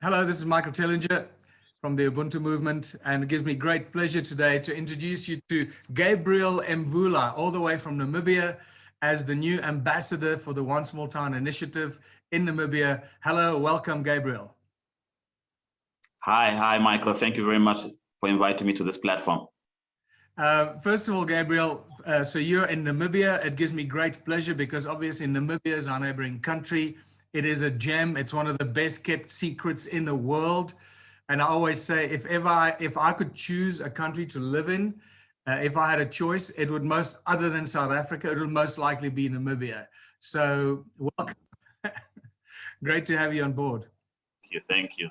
Hello, this is Michael Tellinger from the Ubuntu movement, and it gives me great pleasure today to introduce you to Gabriel Emvula, all the way from Namibia, as the new ambassador for the One Small Town Initiative in Namibia. Hello, welcome, Gabriel. Hi, Michael. Thank you very much for inviting me to this platform. First of all, Gabriel, so you're in Namibia. It gives me great pleasure because obviously Namibia is our neighboring country. It is a gem. It's one of the best kept secrets in the world. And I always say, if I could choose a country to live in, if I had a choice, it would other than South Africa, it would most likely be Namibia. So welcome. Great to have you on board. Thank you.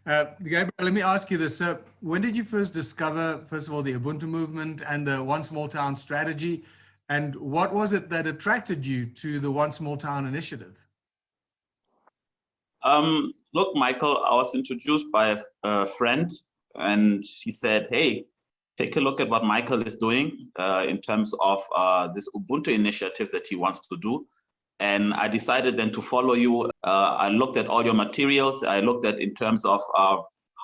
Gabriel, let me ask you this. So when did you first discover, first of all, the Ubuntu movement and the One Small Town strategy? And what was it that attracted you to the One Small Town initiative? Look, Michael, I was introduced by a friend, and she said, hey, take a look at what Michael is doing in terms of this Ubuntu initiative that he wants to do. And I decided then to follow you. I looked at all your materials. I looked at in terms of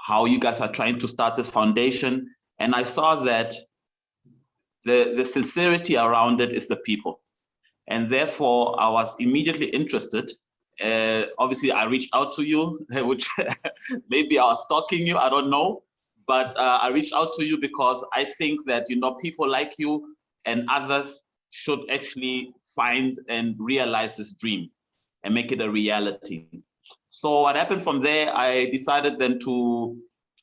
how you guys are trying to start this foundation. And I saw that the sincerity around it is the people. And therefore, I was immediately interested. Obviously, I reached out to you, which maybe I was stalking you, I don't know. But I reached out to you because I think that, people like you and others should actually find and realize this dream and make it a reality. So what happened from there, I decided then to,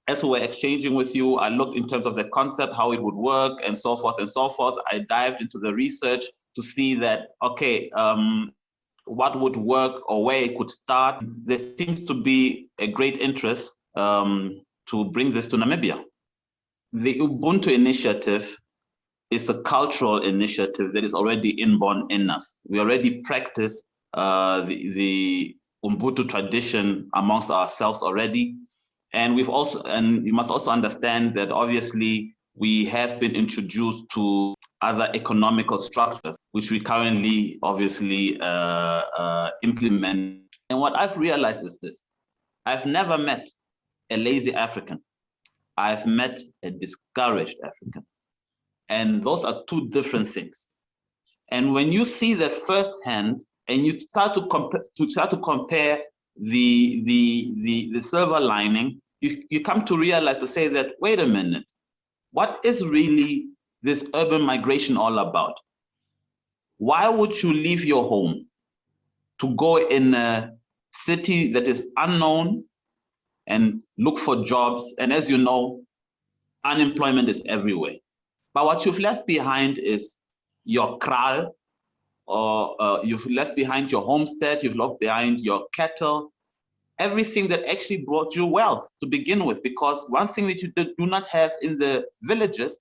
as we were exchanging with you, I looked in terms of the concept, how it would work and so forth and so forth. I dived into the research to see that, okay, what would work or where it could start. There seems to be a great interest to bring this to Namibia. The Ubuntu Initiative is a cultural initiative that is already inborn in us. We already practice the Ubuntu tradition amongst ourselves already. And you must also understand that obviously we have been introduced to other economical structures, which we currently obviously implement. And what I've realized is this: I've never met a lazy African. I've met a discouraged African. And those are two different things. And when you see that firsthand, and you start to compare the silver lining, you come to realize to say that, wait a minute, what is really this urban migration all about? Why would you leave your home to go in a city that is unknown and look for jobs? And as you know, unemployment is everywhere. But what you've left behind is your kraal, or you've left behind your homestead, you've left behind your cattle, everything that actually brought you wealth to begin with. Because one thing that you do not have in the villages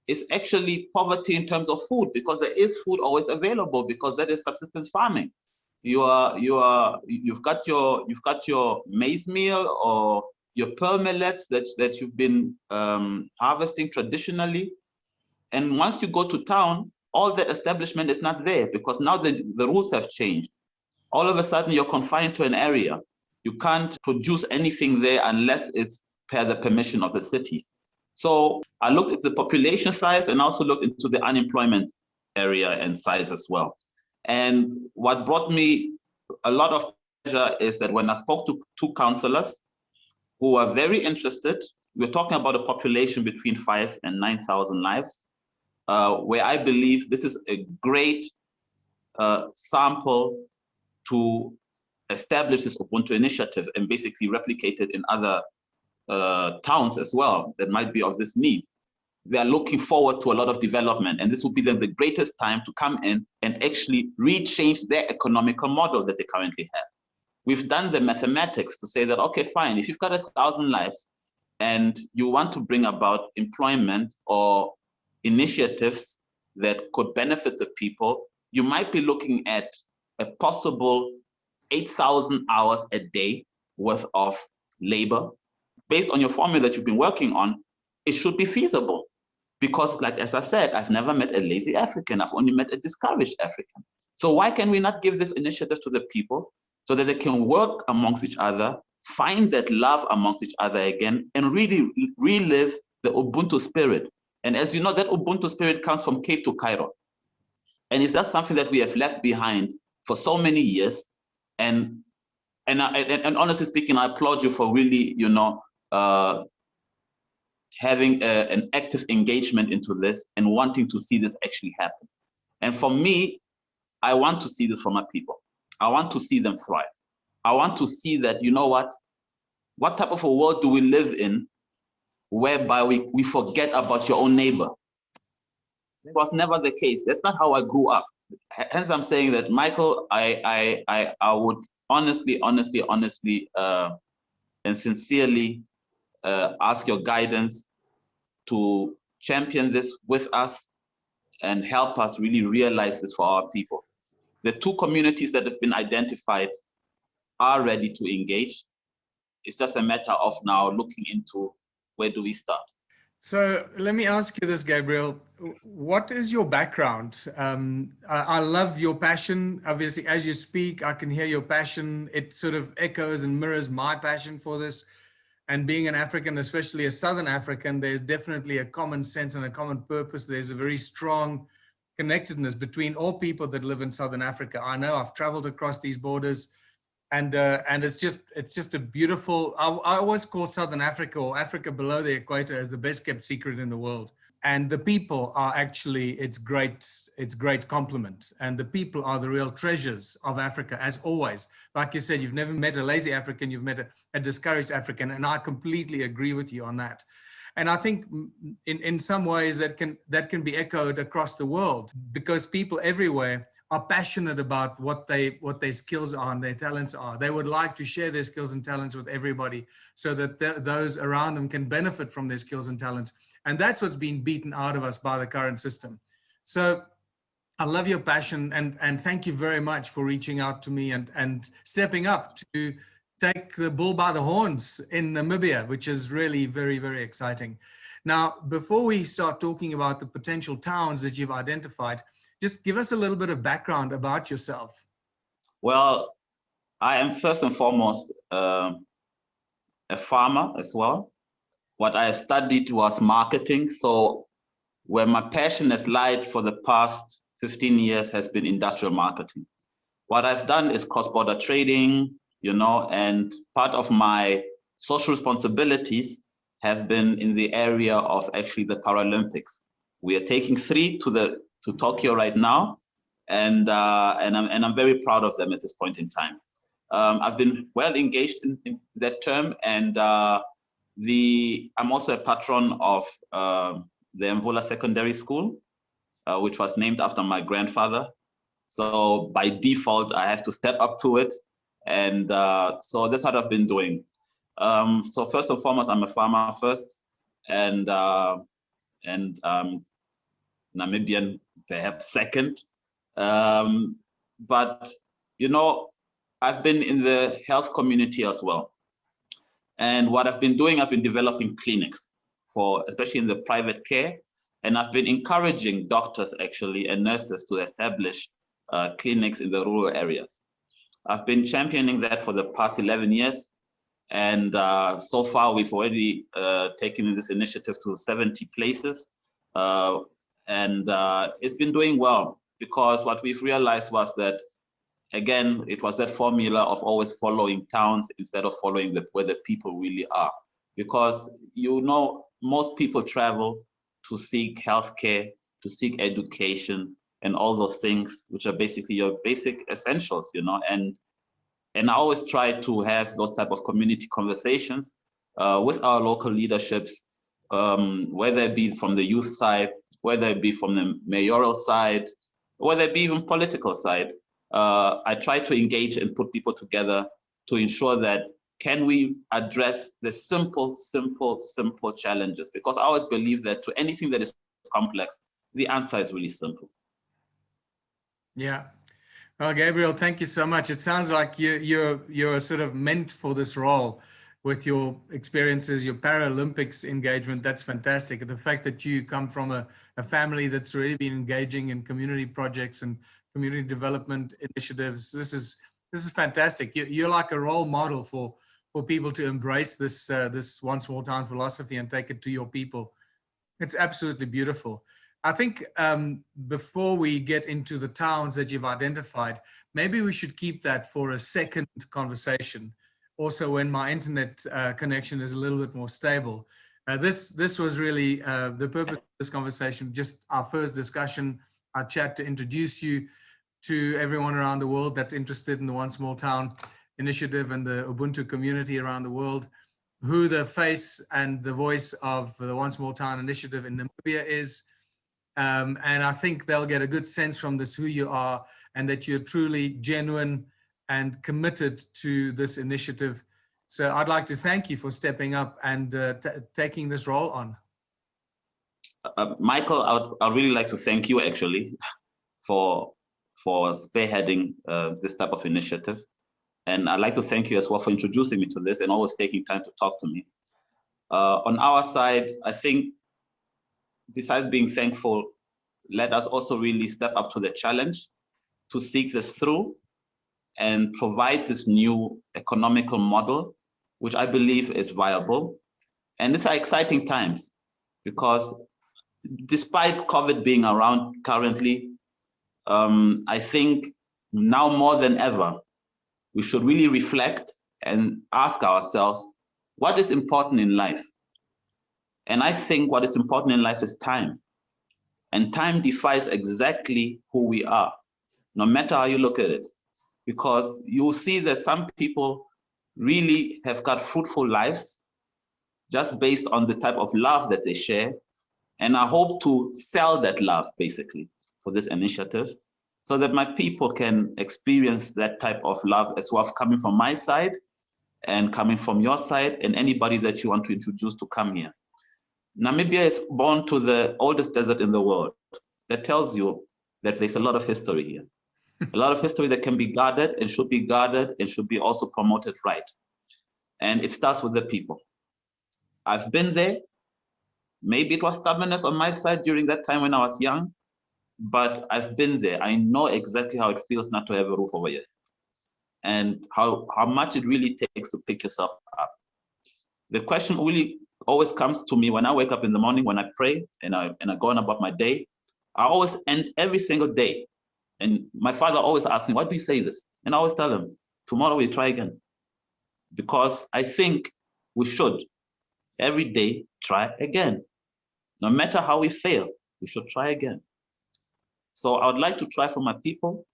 is actually poverty in terms of food, because there is food always available, because that is subsistence farming. You've got your maize meal or your pearl millets that you've been harvesting traditionally. And once you go to town, all that establishment is not there, because now the rules have changed. All of a sudden, you're confined to an area. You can't produce anything there unless it's per the permission of the cities. So I looked at the population size and also looked into the unemployment area and size as well. And what brought me a lot of pleasure is that when I spoke to two councillors who were very interested, we're talking about a population between 5,000 and 9,000 lives, where I believe this is a great sample to establish this Ubuntu initiative and basically replicate it in other towns as well that might be of this need. They are looking forward to a lot of development, and this will be then the greatest time to come in and actually rechange their economical model that they currently have. We've done the mathematics to say that, okay, fine, if you've got 1,000 lives and you want to bring about employment or initiatives that could benefit the people, you might be looking at a possible 8,000 hours a day worth of labor. Based on your formula that you've been working on, it should be feasible. Because, like as I said, I've never met a lazy African. I've only met a discouraged African. So why can we not give this initiative to the people so that they can work amongst each other find that love amongst each other again, and really relive the Ubuntu spirit. And as you know, that Ubuntu spirit comes from Cape to Cairo. And it's just something that we have left behind for so many years. And honestly speaking, I applaud you for really, having an active engagement into this and wanting to see this actually happen. And for me, I want to see this from my people. I want to see them thrive. I want to see that, you know what type of a world do we live in whereby we forget about your own neighbor? It was never the case. That's not how I grew up. Hence, I'm saying that, Michael, I would honestly, and sincerely ask your guidance to champion this with us and help us really realize this for our people. The two communities that have been identified are ready to engage. It's just a matter of now looking into where do we start. So let me ask you this, Gabriel. What is your background? I love your passion. Obviously, as you speak, I can hear your passion. It sort of echoes and mirrors my passion for this. And being an African, especially a Southern African, there's definitely a common sense and a common purpose. There's a very strong connectedness between all people that live in Southern Africa. I know I've traveled across these borders, and it's just a beautiful. I always call Southern Africa, or Africa below the equator, as the best kept secret in the world. And the people are actually its great compliment. And the people are the real treasures of Africa, as always. Like you said, you've never met a lazy African, you've met a discouraged African, and I completely agree with you on that. And I think in some ways that can be echoed across the world, because people everywhere are passionate about what their skills are and their talents are. They would like to share their skills and talents with everybody so that those around them can benefit from their skills and talents. And that's what's been beaten out of us by the current system. So I love your passion, and thank you very much for reaching out to me and stepping up to take the bull by the horns in Namibia, which is really very, very exciting. Now, before we start talking about the potential towns that you've identified, just give us a little bit of background about yourself. Well, I am first and foremost a farmer as well. What I have studied was marketing. So where my passion has lied for the past 15 years has been industrial marketing. What I've done is cross-border trading, and part of my social responsibilities have been in the area of actually the Paralympics. We are taking 3 to Tokyo right now, and I'm very proud of them at this point in time. I've been well engaged in that term, and I'm also a patron of the Emvula Secondary School, which was named after my grandfather. So by default, I have to step up to it. And so that's what I've been doing. So first and foremost, I'm a farmer first, and Namibian perhaps second. But I've been in the health community as well. And what I've been doing, I've been developing clinics especially in the private care. And I've been encouraging doctors actually and nurses to establish clinics in the rural areas. I've been championing that for the past 11 years. And so far, we've already taken this initiative to 70 places. And it's been doing well, because what we've realized was that, again, it was that formula of always following towns instead of following where the people really are. Because, most people travel to seek healthcare, to seek education, and all those things, which are basically your basic essentials, and I always try to have those type of community conversations with our local leaderships, whether it be from the youth side, whether it be from the mayoral side, whether it be even political side. I try to engage and put people together to ensure that can we address the simple challenges? Because I always believe that to anything that is complex, the answer is really simple. Yeah. Well, Gabriel, thank you so much. It sounds like you're sort of meant for this role with your experiences, your Paralympics engagement. That's fantastic. And the fact that you come from a family that's really been engaging in community projects and community development initiatives, this is fantastic. You're like a role model for for people to embrace this, this one small town philosophy and take it to your people. It's absolutely beautiful. I think before we get into the towns that you've identified, maybe we should keep that for a second conversation. Also, when my internet connection is a little bit more stable. This was really the purpose of this conversation, just our first discussion, our chat, to introduce you to everyone around the world that's interested in the One Small Town initiative and the Ubuntu community around the world, who the face and the voice of the One Small Town initiative in Namibia is. And I think they'll get a good sense from this who you are and that you're truly genuine and committed to this initiative. So I'd like to thank you for stepping up and taking this role on. Michael, I'd really like to thank you actually for spearheading this type of initiative. And I'd like to thank you as well for introducing me to this and always taking time to talk to me. On our side, I think besides being thankful, let us also really step up to the challenge to seek this through and provide this new economical model, which I believe is viable. And these are exciting times because despite COVID being around currently, I think now more than ever, we should really reflect and ask ourselves, what is important in life? And I think what is important in life is time. And time defines exactly who we are, no matter how you look at it. Because you will see that some people really have got fruitful lives just based on the type of love that they share. And I hope to sell that love, basically, for this initiative, so that my people can experience that type of love as well, coming from my side and coming from your side, and anybody that you want to introduce to come here. Namibia is born to the oldest desert in the world. That tells you that there's a lot of history here. A lot of history that can be guarded and should be also promoted right. And it starts with the people. I've been there. Maybe it was stubbornness on my side during that time when I was young, but I've been there. I know exactly how it feels not to have a roof over your head and how much it really takes to pick yourself up. The question really always comes to me when I wake up in the morning, when I pray and I go on about my day. I always end every single day. And my father always asks me, why do you say this? And I always tell him, tomorrow we'll try again. Because I think we should every day try again. No matter how we fail, we should try again. So I would like to try for my people.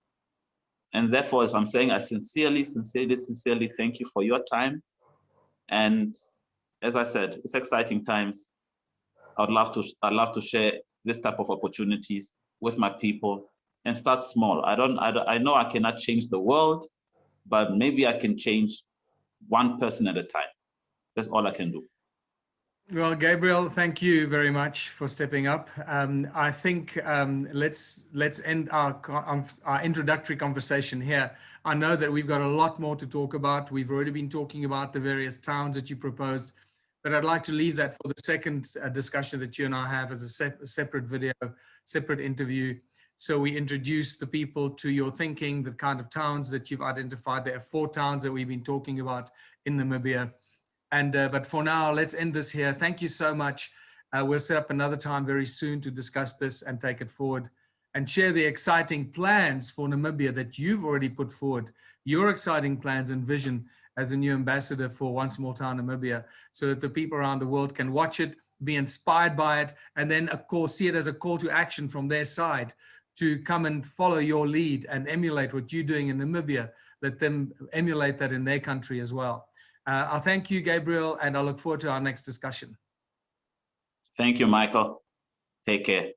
And therefore, as I'm saying, I sincerely thank you for your time. And as I said, it's exciting times. I'd love to share this type of opportunities with my people and start small. I know I cannot change the world, but maybe I can change one person at a time. That's all I can do. Well, Gabriel, thank you very much for stepping up. I think let's end our introductory conversation here. I know that we've got a lot more to talk about. We've already been talking about the various towns that you proposed, but I'd like to leave that for the second discussion that you and I have as a separate video, separate interview. So we introduce the people to your thinking, the kind of towns that you've identified. There are 4 towns that we've been talking about in Namibia. And but for now, let's end this here. Thank you so much. We'll set up another time very soon to discuss this and take it forward and share the exciting plans for Namibia that you've already put forward, your exciting plans and vision as the new ambassador for One Small Town Namibia, so that the people around the world can watch it, be inspired by it, and then of course see it as a call to action from their side to come and follow your lead and emulate what you're doing in Namibia. Let them emulate that in their country as well. I thank you, Gabriel, and I look forward to our next discussion. Thank you, Michael. Take care.